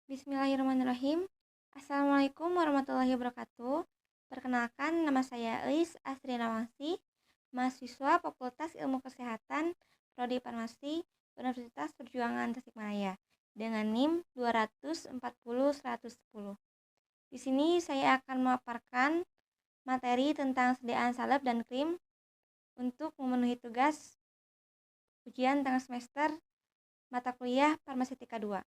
Bismillahirrahmanirrahim. Assalamualaikum warahmatullahi wabarakatuh. Perkenalkan, nama saya Elis Astri Nawangsi, mahasiswa Fakultas Ilmu Kesehatan, Prodi Farmasi, Universitas Perjuangan Tasikmalaya, dengan NIM 240-110. Di sini saya akan memaparkan materi tentang sediaan salep dan krim untuk memenuhi tugas ujian tengah semester mata kuliah Farmaseutika 2.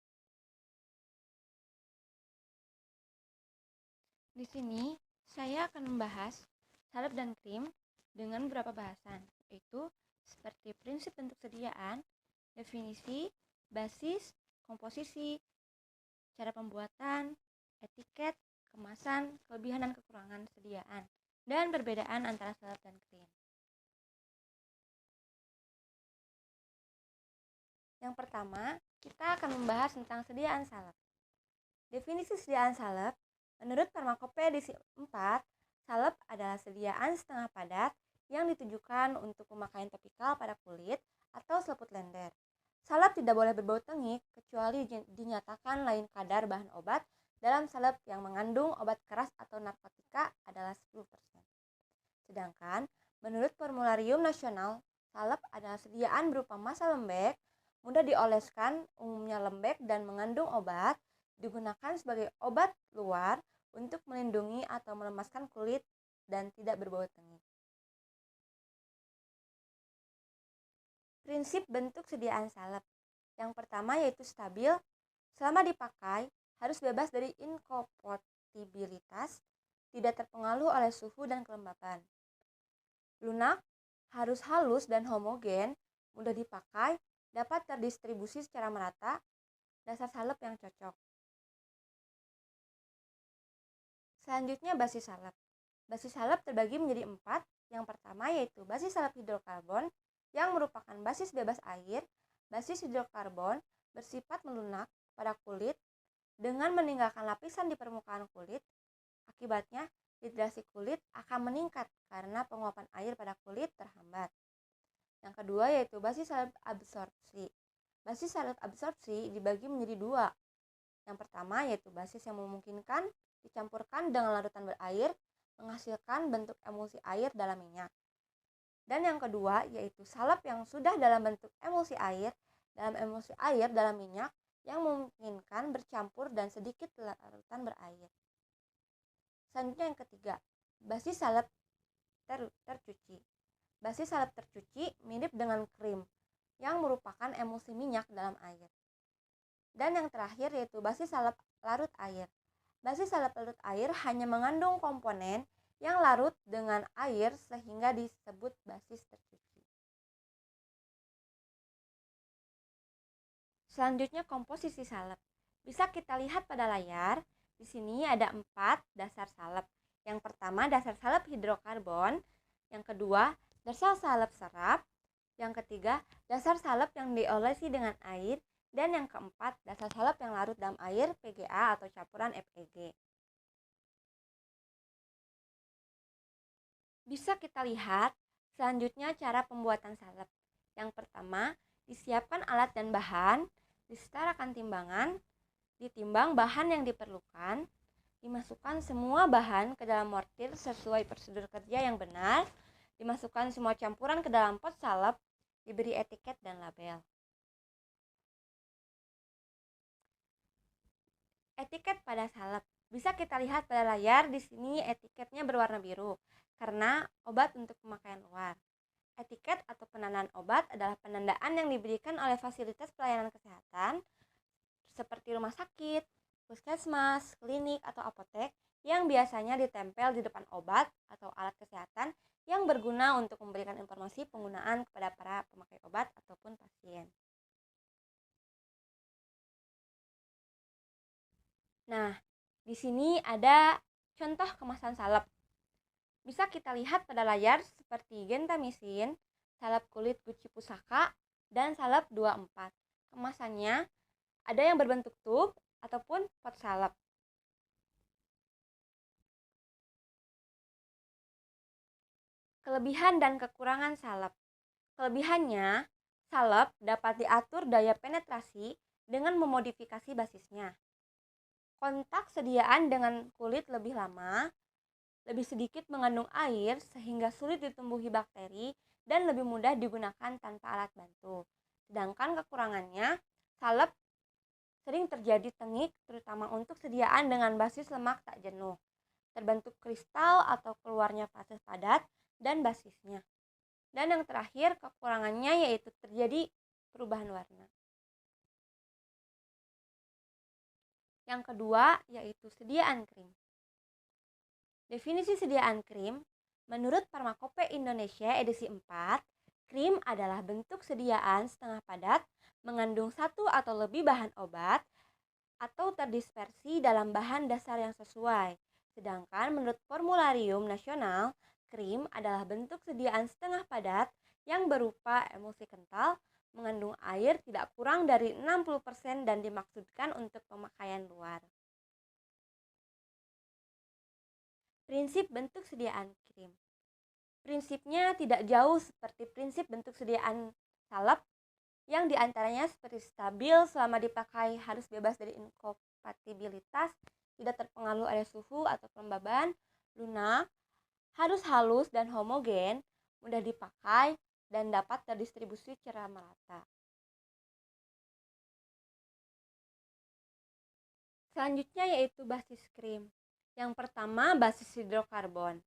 Di sini saya akan membahas salep dan krim dengan beberapa bahasan, yaitu seperti prinsip bentuk sediaan, definisi, basis, komposisi, cara pembuatan, etiket, kemasan, kelebihan dan kekurangan sediaan, dan perbedaan antara salep dan krim. Yang pertama, kita akan membahas tentang sediaan salep. Definisi sediaan salep, menurut Farmakopeia edisi 4, salep adalah sediaan setengah padat yang ditujukan untuk pemakaian topikal pada kulit atau selaput lender. Salep tidak boleh berbau tengik kecuali dinyatakan lain kadar bahan obat dalam salep yang mengandung obat keras atau narkotika adalah 10%. Sedangkan menurut Formularium Nasional, salep adalah sediaan berupa massa lembek, mudah dioleskan, umumnya lembek dan mengandung obat, digunakan sebagai obat luar untuk melindungi atau melemaskan kulit dan tidak berbau tengik. Prinsip bentuk sediaan salep. Yang pertama yaitu stabil, selama dipakai harus bebas dari inkompatibilitas, tidak terpengaruh oleh suhu dan kelembapan. Lunak, harus halus dan homogen, mudah dipakai, dapat terdistribusi secara merata, dasar salep yang cocok. Selanjutnya basis salep. Basis salep terbagi menjadi 4. Yang pertama yaitu basis salep hidrokarbon yang merupakan basis bebas air. Basis hidrokarbon bersifat melunak pada kulit dengan meninggalkan lapisan di permukaan kulit. Akibatnya, hidrasi kulit akan meningkat karena penguapan air pada kulit terhambat. Yang kedua yaitu basis salep absorpsi. Basis salep absorpsi dibagi menjadi 2. Yang pertama yaitu basis yang memungkinkan dicampurkan dengan larutan berair, menghasilkan bentuk emulsi air dalam minyak. Dan yang kedua yaitu salep yang sudah dalam bentuk emulsi air dalam minyak yang memungkinkan bercampur dan sedikit larutan berair. Selanjutnya yang ketiga, basis salep tercuci. Basis salep tercuci mirip dengan krim yang merupakan emulsi minyak dalam air. Dan yang terakhir yaitu basis salep larut air. Basis salep larut air hanya mengandung komponen yang larut dengan air sehingga disebut basis tercuci. Selanjutnya komposisi salep. Bisa kita lihat pada layar. Di sini ada 4 dasar salep. Yang pertama dasar salep hidrokarbon, yang kedua dasar salep serap, yang ketiga dasar salep yang diolesi dengan air, dan yang keempat, dasar salep yang larut dalam air PGA atau campuran FEG. Bisa kita lihat selanjutnya cara pembuatan salep. Yang pertama, disiapkan alat dan bahan, disetarakan timbangan, ditimbang bahan yang diperlukan, dimasukkan semua bahan ke dalam mortir sesuai prosedur kerja yang benar, dimasukkan semua campuran ke dalam pot salep, diberi etiket dan label. Etiket pada salep. Bisa kita lihat pada layar, di sini etiketnya berwarna biru karena obat untuk pemakaian luar. Etiket atau penandaan obat adalah penandaan yang diberikan oleh fasilitas pelayanan kesehatan seperti rumah sakit, puskesmas, klinik, atau apotek yang biasanya ditempel di depan obat atau alat kesehatan yang berguna untuk memberikan informasi penggunaan kepada para pemakai obat ataupun pasien. Nah, di sini ada contoh kemasan salep. Bisa kita lihat pada layar seperti gentamisin, salep kulit guci pusaka, dan salep 24. Kemasannya ada yang berbentuk tub ataupun pot salep. Kelebihan dan kekurangan salep. Kelebihannya, salep dapat diatur daya penetrasi dengan memodifikasi basisnya. Kontak sediaan dengan kulit lebih lama, lebih sedikit mengandung air sehingga sulit ditumbuhi bakteri dan lebih mudah digunakan tanpa alat bantu. Sedangkan kekurangannya, salep sering terjadi tengik terutama untuk sediaan dengan basis lemak tak jenuh, terbentuk kristal atau keluarnya fase padat dan basisnya. Dan yang terakhir, kekurangannya yaitu terjadi perubahan warna. Yang kedua yaitu sediaan krim. Definisi sediaan krim, menurut Farmakope Indonesia edisi 4, krim adalah bentuk sediaan setengah padat mengandung satu atau lebih bahan obat atau terdispersi dalam bahan dasar yang sesuai. Sedangkan menurut Formularium Nasional, krim adalah bentuk sediaan setengah padat yang berupa emulsi kental, mengandung air tidak kurang dari 60% dan dimaksudkan untuk pemakaian luar. Prinsip bentuk sediaan krim. Prinsipnya tidak jauh seperti prinsip bentuk sediaan salep, yang diantaranya seperti stabil selama dipakai, harus bebas dari inkompatibilitas, tidak terpengaruh oleh suhu atau kelembaban, lunak, harus halus dan homogen, mudah dipakai, dan dapat terdistribusi secara merata. Selanjutnya yaitu basis krim. Yang pertama, basis hidrokarbon.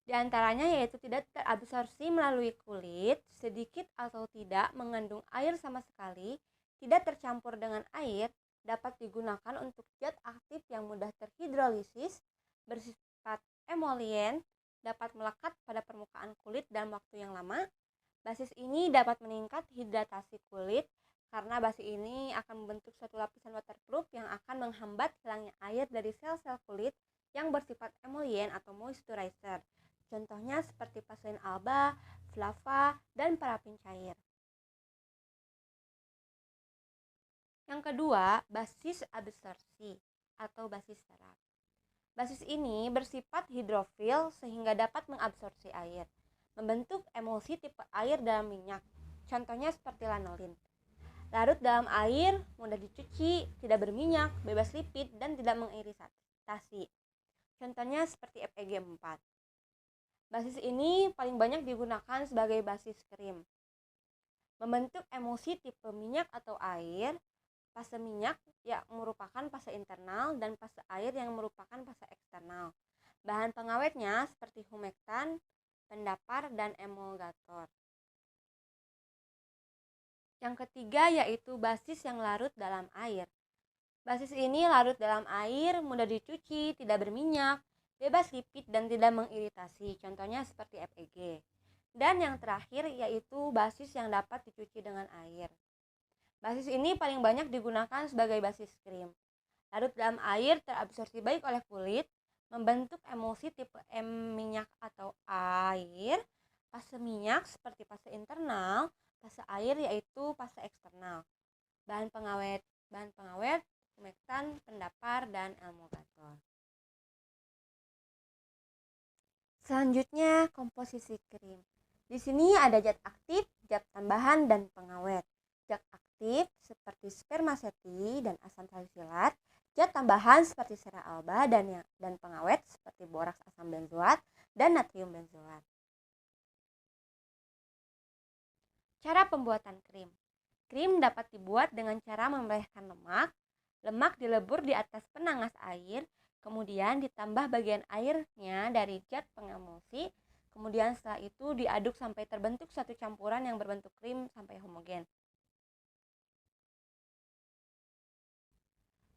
Di antaranya yaitu tidak terabsorpsi melalui kulit, sedikit atau tidak mengandung air sama sekali, tidak tercampur dengan air, dapat digunakan untuk zat aktif yang mudah terhidrolisis, bersifat emolien, dapat melekat pada permukaan kulit dalam waktu yang lama. Basis ini dapat meningkat hidratasi kulit karena basis ini akan membentuk suatu lapisan waterproof yang akan menghambat hilangnya air dari sel-sel kulit yang bersifat emolien atau moisturizer. Contohnya seperti Vaseline alba, flava, dan parafin cair. Yang kedua, basis absorpsi atau basis serap. Basis ini bersifat hidrofil sehingga dapat mengabsorpsi air, membentuk emulsi tipe air dalam minyak. Contohnya seperti lanolin. Larut dalam air, mudah dicuci, tidak berminyak, bebas lipid, dan tidak mengiritasi. Contohnya seperti FEG4. Basis ini paling banyak digunakan sebagai basis krim. Membentuk emulsi tipe minyak atau air, fase minyak yang merupakan fase internal dan fase air yang merupakan fase eksternal. Bahan pengawetnya seperti humektan, pendapar, dan emulgator. Yang ketiga yaitu basis yang larut dalam air. Basis ini larut dalam air, mudah dicuci, tidak berminyak, bebas lipid, dan tidak mengiritasi. Contohnya seperti FEG. Dan yang terakhir yaitu basis yang dapat dicuci dengan air. Basis ini paling banyak digunakan sebagai basis krim. Larut dalam air, terabsorpsi baik oleh kulit, membentuk emulsi tipe M minyak atau air, fase minyak seperti fase internal, fase air yaitu fase eksternal. Bahan pengawet, humektan, pendapar, dan emulgator. Selanjutnya, komposisi krim. Di sini ada zat aktif, zat tambahan, dan pengawet. Zat aktif seperti spermaceti dan asam salisilat, zat tambahan seperti sera alba, dan pengawet seperti boraks asam benzoat dan natrium benzoat. Cara pembuatan krim. Krim dapat dibuat dengan cara melelehkan lemak. Lemak dilebur di atas penangas air, kemudian ditambah bagian airnya dari zat pengemulsi. Kemudian setelah itu diaduk sampai terbentuk satu campuran yang berbentuk krim sampai homogen.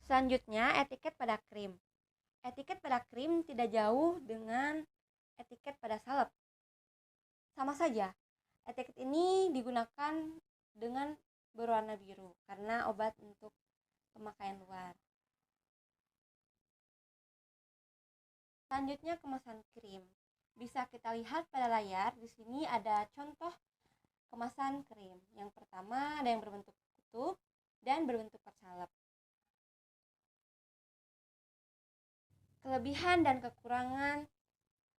Selanjutnya, etiket pada krim. Etiket pada krim tidak jauh dengan etiket pada salep. Sama saja, etiket ini digunakan dengan berwarna biru karena obat untuk pemakaian luar. Selanjutnya, kemasan krim. Bisa kita lihat pada layar, di sini ada contoh kemasan krim. Yang pertama ada yang berbentuk kutub dan berbentuk persalep. Kelebihan dan kekurangan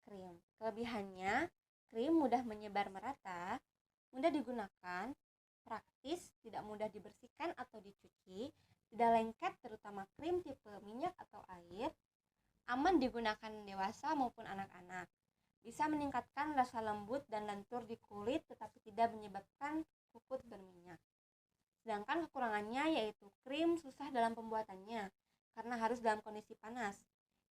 krim. Kelebihannya, krim mudah menyebar merata, mudah digunakan, praktis, tidak mudah dibersihkan atau dicuci, tidak lengket terutama krim tipe digunakan dewasa maupun anak-anak. Bisa meningkatkan rasa lembut dan lentur di kulit tetapi tidak menyebabkan kuku berminyak. Sedangkan kekurangannya yaitu krim susah dalam pembuatannya karena harus dalam kondisi panas.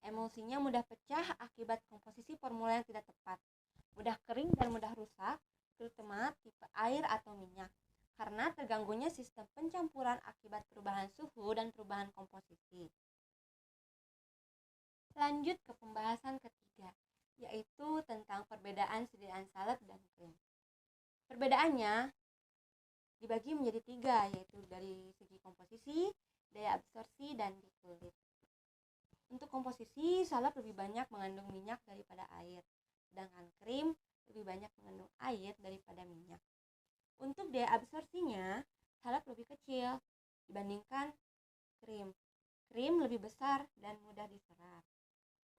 Emulsinya mudah pecah akibat komposisi formula yang tidak tepat. Mudah kering dan mudah rusak, terutama tipe air atau minyak, karena terganggunya sistem pencampuran akibat perubahan suhu dan perubahan komposisi. Lanjut ke pembahasan ketiga, yaitu tentang perbedaan sediaan salep dan krim. Perbedaannya dibagi menjadi tiga, yaitu dari segi komposisi, daya absorpsi, dan di kulit. Untuk komposisi, salep lebih banyak mengandung minyak daripada air, sedangkan krim lebih banyak mengandung air daripada minyak. Untuk daya absorpsinya, salep lebih kecil dibandingkan krim. Krim lebih besar dan mudah diserap.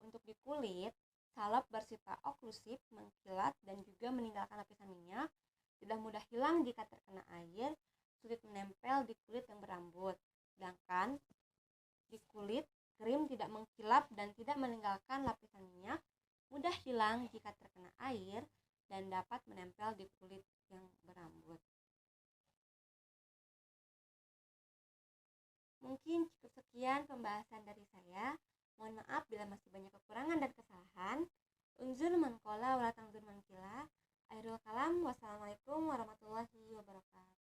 Untuk di kulit, salep bersifat oklusif, mengkilat, dan juga meninggalkan lapisan minyak. Tidak mudah hilang jika terkena air, sulit menempel di kulit yang berambut. Sedangkan di kulit, krim tidak mengkilap dan tidak meninggalkan lapisan minyak, mudah hilang jika terkena air, dan dapat menempel di kulit yang berambut. Mungkin cukup sekian pembahasan dari saya. Mohon maaf bila masih banyak kekurangan dan kesalahan. Unzur man qala wa la tanzur man qila. Akhirul kalam. Wassalamualaikum warahmatullahi wabarakatuh.